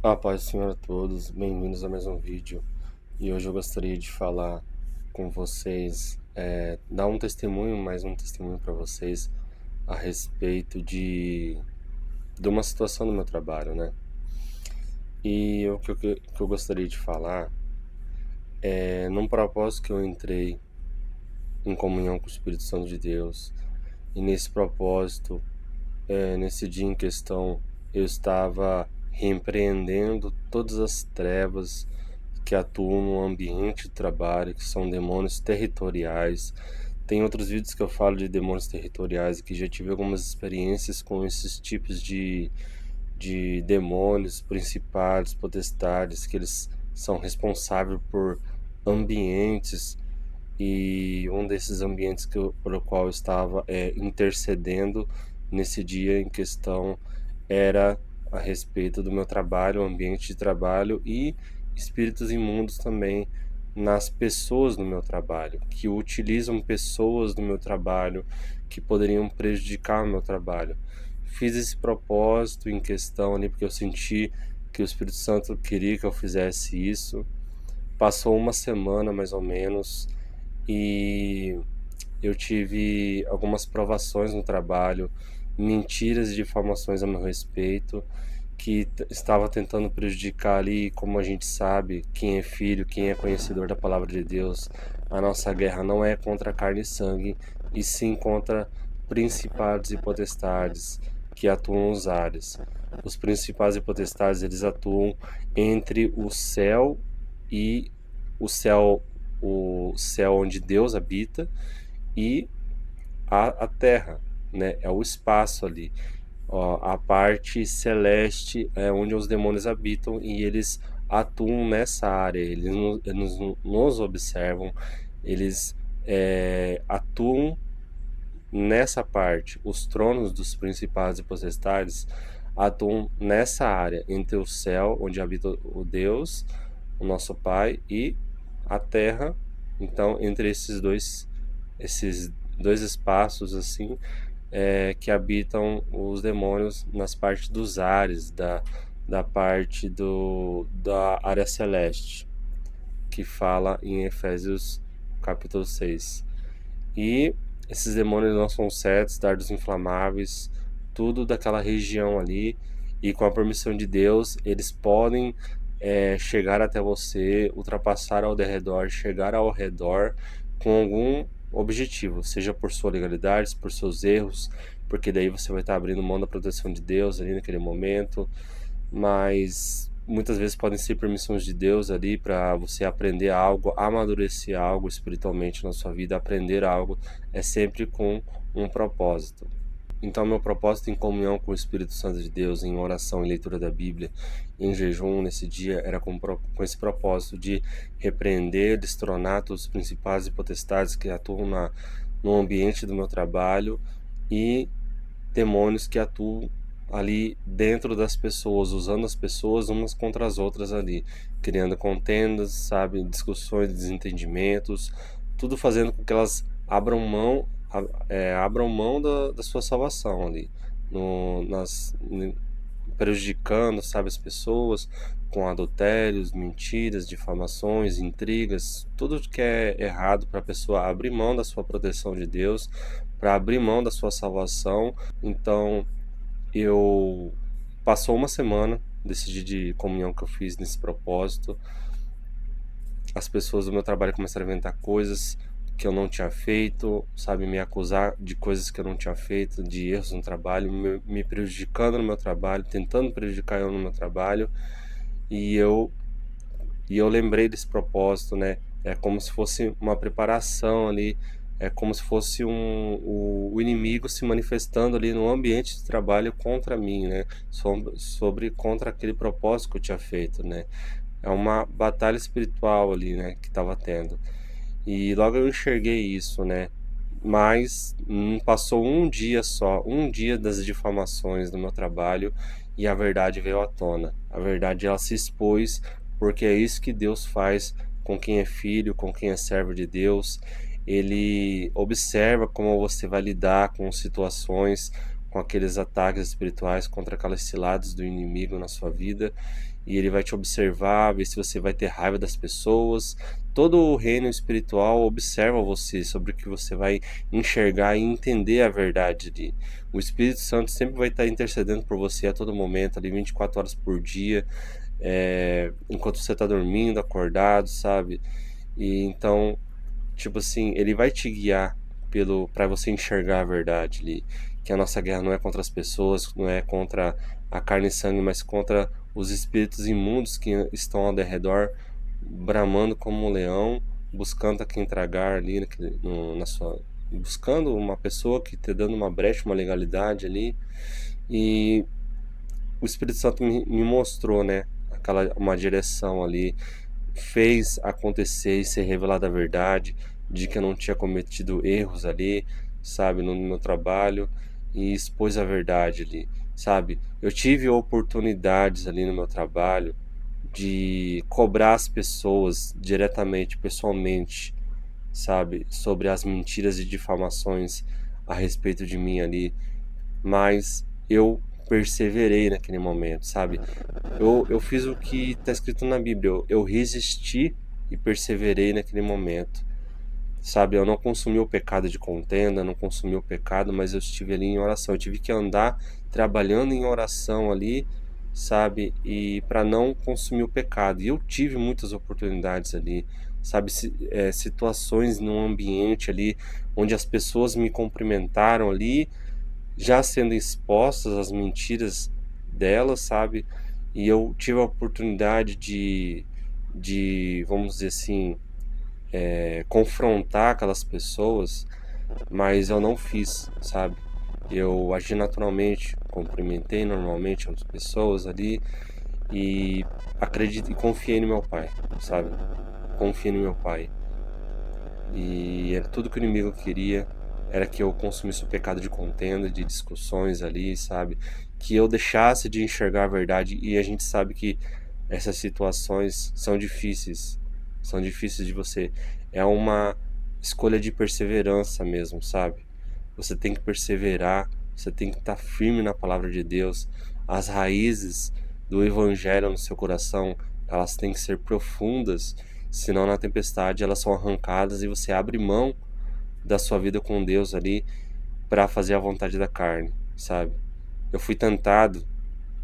A paz do Senhor a todos, bem-vindos a mais um vídeo. E hoje eu gostaria de falar com vocês, dar um testemunho, mais um testemunho para vocês a respeito de uma situação do meu trabalho, né? E o que eu gostaria de falar é num propósito que eu entrei em comunhão com o Espírito Santo de Deus. E nesse propósito, nesse dia em questão, eu estava repreendendo todas as trevas que atuam no ambiente de trabalho, que são demônios territoriais. Tem outros vídeos que eu falo de demônios territoriais e que já tive algumas experiências com esses tipos de demônios, principados, potestades, que eles são responsáveis por ambientes, e um desses ambientes por o qual eu estava intercedendo nesse dia em questão era a respeito do meu trabalho, o ambiente de trabalho e espíritos imundos também nas pessoas do meu trabalho, que utilizam pessoas do meu trabalho que poderiam prejudicar o meu trabalho. Fiz esse propósito em questão ali porque eu senti que o Espírito Santo queria que eu fizesse isso. Passou uma semana mais ou menos e eu tive algumas provações no trabalho, mentiras e difamações a meu respeito, que estava tentando prejudicar ali, como a gente sabe, quem é filho, quem é conhecedor da palavra de Deus. A nossa guerra não é contra carne e sangue, e sim contra principados e potestades que atuam nos ares. Os principados e potestades, eles atuam entre o céu e o céu onde Deus habita e a terra, né? É o espaço ali. Ó, a parte celeste é onde os demônios habitam e eles atuam nessa área. Eles nos observam, eles atuam nessa parte. Os tronos dos principados e potestades atuam nessa área, entre o céu, onde habita o Deus, o nosso Pai, e a terra. Então, entre esses dois espaços assim, que habitam os demônios nas partes dos ares, da parte da área celeste, que fala em Efésios capítulo 6. E esses demônios não são setas, dardos inflamáveis, tudo daquela região ali, e com a permissão de Deus, eles podem chegar até você, ultrapassar ao derredor, chegar ao redor com algum objetivo, seja por sua legalidade, por seus erros, porque daí você vai estar abrindo mão da proteção de Deus ali naquele momento, mas muitas vezes podem ser permissões de Deus ali para você aprender algo, amadurecer algo espiritualmente na sua vida, aprender algo, é sempre com um propósito. Então, meu propósito em comunhão com o Espírito Santo de Deus, em oração e leitura da Bíblia, em jejum nesse dia, era com esse propósito de repreender, destronar todos os principados e potestades que atuam no ambiente do meu trabalho e demônios que atuam ali dentro das pessoas, usando as pessoas umas contra as outras ali, criando contendas, sabe, discussões, desentendimentos, tudo fazendo com que elas abram mão da sua salvação ali, prejudicando, sabe, as pessoas com adultérios, mentiras, difamações, intrigas, tudo que é errado para a pessoa abrir mão da sua proteção de Deus, para abrir mão da sua salvação. Então, eu passou uma semana desse dia de comunhão que eu fiz nesse propósito. As pessoas do meu trabalho começaram a inventar coisas que eu não tinha feito, sabe, me acusar de coisas que eu não tinha feito, de erros no trabalho, me prejudicando no meu trabalho, tentando prejudicar eu no meu trabalho. E eu lembrei desse propósito, né? É como se fosse uma preparação ali, é como se fosse o inimigo se manifestando ali no ambiente de trabalho contra mim, né? Contra aquele propósito que eu tinha feito, né? É uma batalha espiritual ali, né? Que estava tendo. E logo eu enxerguei isso, né? Mas passou um dia só, um dia das difamações do meu trabalho e a verdade veio à tona. A verdade ela se expôs porque é isso que Deus faz com quem é filho, com quem é servo de Deus. Ele observa como você vai lidar com situações, com aqueles ataques espirituais contra aquelas ciladas do inimigo na sua vida. e ele vai te observar, ver se você vai ter raiva das pessoas. Todo o reino espiritual observa você sobre o que você vai enxergar e entender a verdade ali. O Espírito Santo sempre vai estar intercedendo por você a todo momento, ali 24 horas por dia, enquanto você está dormindo, acordado, sabe? E então, tipo assim, ele vai te guiar para você enxergar a verdade ali, que a nossa guerra não é contra as pessoas, não é contra a carne e sangue, mas contra os espíritos imundos que estão ao redor, bramando como um leão, buscando a quem tragar ali na sua, buscando uma pessoa que está dando uma brecha, uma legalidade ali. E o Espírito Santo me mostrou, né, uma direção ali, fez acontecer e ser revelada a verdade de que eu não tinha cometido erros ali, sabe, no meu trabalho, e expôs a verdade ali, sabe. Eu tive oportunidades ali no meu trabalho de cobrar as pessoas diretamente, pessoalmente, sabe, sobre as mentiras e difamações a respeito de mim ali, mas eu perseverei naquele momento, sabe? Eu fiz o que está escrito na Bíblia, eu resisti e perseverei naquele momento, sabe? Eu não consumi o pecado de contenda, não consumi o pecado, mas eu estive ali em oração, eu tive que andar trabalhando em oração ali, sabe? E para não consumir o pecado. E eu tive muitas oportunidades ali, sabe? Situações num ambiente ali onde as pessoas me cumprimentaram ali, já sendo expostas às mentiras delas, sabe? E eu tive a oportunidade vamos dizer assim, confrontar aquelas pessoas, mas eu não fiz, sabe? Eu agi naturalmente, cumprimentei normalmente as pessoas ali e acredito e confiei no meu pai, sabe? Confiei no meu pai. E era tudo que o inimigo queria, era que eu consumisse o pecado de contenda, de discussões ali, sabe? Que eu deixasse de enxergar a verdade, e a gente sabe que essas situações são difíceis de você. É uma escolha de perseverança mesmo, sabe? Você tem que perseverar, você tem que estar firme na palavra de Deus. As raízes do evangelho no seu coração, elas têm que ser profundas, senão na tempestade elas são arrancadas e você abre mão da sua vida com Deus ali para fazer a vontade da carne, sabe? Eu fui tentado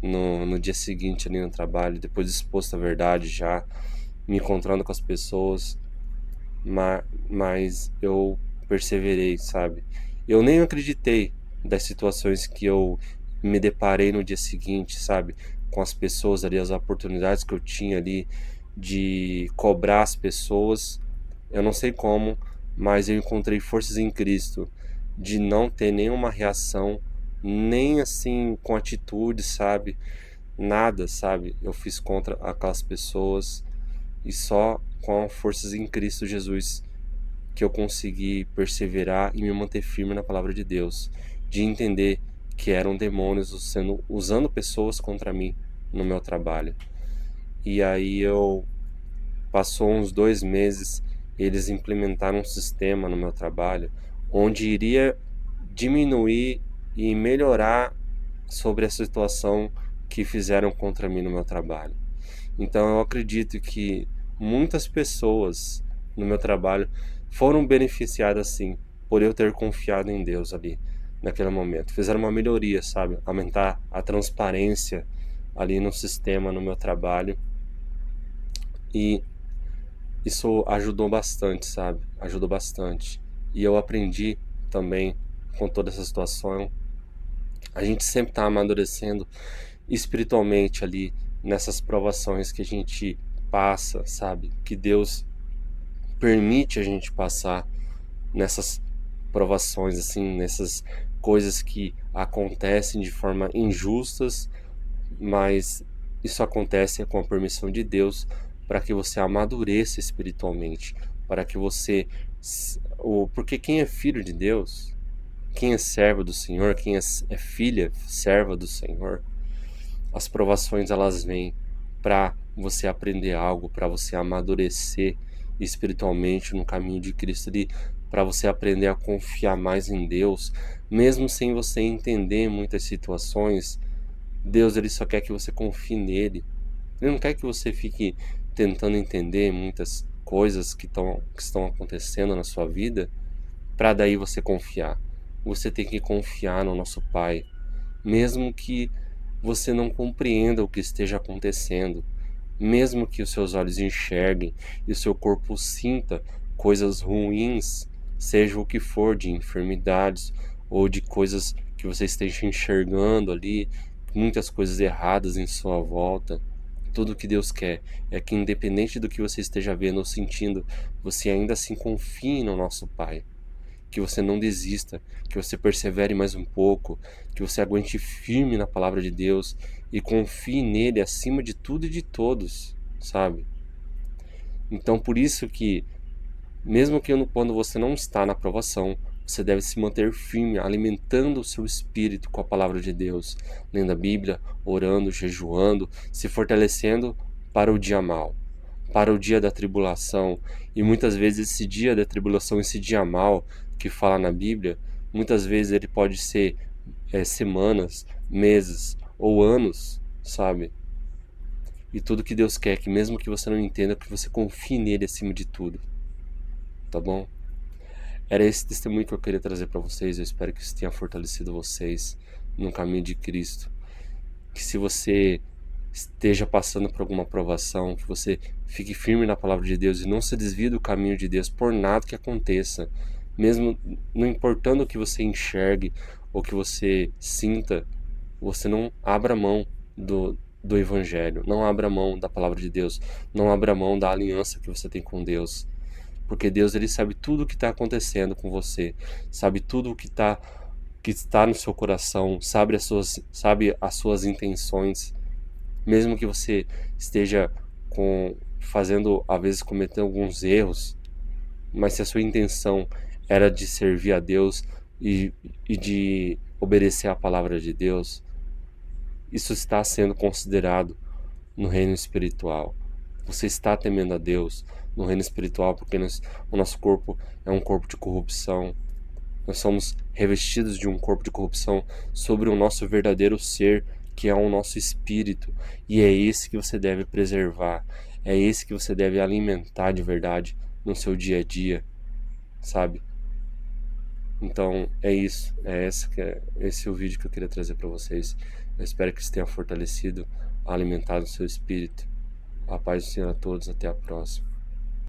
no dia seguinte ali no trabalho, depois exposto à verdade já, me encontrando com as pessoas, mas eu perseverei, sabe? Eu nem acreditei das situações que eu me deparei no dia seguinte, sabe? Com as pessoas ali, as oportunidades que eu tinha ali de cobrar as pessoas. Eu não sei como, mas eu encontrei forças em Cristo de não ter nenhuma reação, nem assim com atitude, sabe? Nada, sabe? Eu fiz contra aquelas pessoas e só com forças em Cristo Jesus que eu consegui perseverar e me manter firme na palavra de Deus, de entender que eram demônios usando pessoas contra mim no meu trabalho. E aí passou uns 2 meses, eles implementaram um sistema no meu trabalho onde iria diminuir e melhorar sobre a situação que fizeram contra mim no meu trabalho. Então eu acredito que muitas pessoas no meu trabalho foram beneficiadas sim por eu ter confiado em Deus ali naquele momento. Fizeram uma melhoria, sabe? Aumentar a transparência ali no sistema, no meu trabalho. E isso ajudou bastante, sabe? Ajudou bastante. E eu aprendi também com toda essa situação. A gente sempre está amadurecendo espiritualmente ali nessas provações que a gente passa, sabe? Que Deus permite a gente passar nessas provações, assim, nessas coisas que acontecem de forma injustas, mas isso acontece com a permissão de Deus para que você amadureça espiritualmente, para que você, porque quem é filho de Deus, quem é servo do Senhor, quem é filha, serva do Senhor, as provações elas vêm para você aprender algo, para você amadurecer espiritualmente no caminho de Cristo, para você aprender a confiar mais em Deus, mesmo sem você entender muitas situações. Deus ele só quer que você confie nele. Ele não quer que você fique tentando entender muitas coisas que estão acontecendo na sua vida para daí você confiar. Você tem que confiar no nosso Pai, mesmo que você não compreenda o que esteja acontecendo, mesmo que os seus olhos enxerguem e o seu corpo sinta coisas ruins, seja o que for, de enfermidades ou de coisas que você esteja enxergando ali, muitas coisas erradas em sua volta. Tudo que Deus quer é que, independente do que você esteja vendo ou sentindo, você ainda assim confie no nosso Pai. Que você não desista, que você persevere mais um pouco, que você aguente firme na palavra de Deus e confie nele acima de tudo e de todos, sabe? Então, por isso que, mesmo que quando você não está na provação, você deve se manter firme, alimentando o seu espírito com a palavra de Deus, lendo a Bíblia, orando, jejuando, se fortalecendo para o dia mau, para o dia da tribulação. E muitas vezes esse dia da tribulação, esse dia mau que fala na Bíblia, muitas vezes ele pode ser semanas, meses ou anos, sabe? E tudo que Deus quer, que mesmo que você não entenda, que você confie nele acima de tudo, tá bom? Era esse testemunho que eu queria trazer para vocês. Eu espero que isso tenha fortalecido vocês no caminho de Cristo. Que se você esteja passando por alguma provação, que você fique firme na palavra de Deus e não se desvie do caminho de Deus por nada que aconteça, mesmo não importando o que você enxergue ou que você sinta, você não abra mão do Evangelho, não abra mão da palavra de Deus, não abra mão da aliança que você tem com Deus, porque Deus, ele sabe tudo o que está acontecendo com você, sabe tudo o que está no seu coração, sabe as suas intenções, mesmo que você esteja fazendo, às vezes cometendo alguns erros, mas se a sua intenção era de servir a Deus e de obedecer à palavra de Deus, isso está sendo considerado no reino espiritual. Você está temendo a Deus no reino espiritual, porque o nosso corpo é um corpo de corrupção. Nós somos revestidos de um corpo de corrupção sobre o nosso verdadeiro ser, que é o nosso espírito. E é esse que você deve preservar. É esse que você deve alimentar de verdade no seu dia a dia, sabe? Então é isso. Esse é o vídeo que eu queria trazer para vocês. Eu espero que isso tenha fortalecido, alimentado o seu espírito. A paz do Senhor a todos. Até a próxima.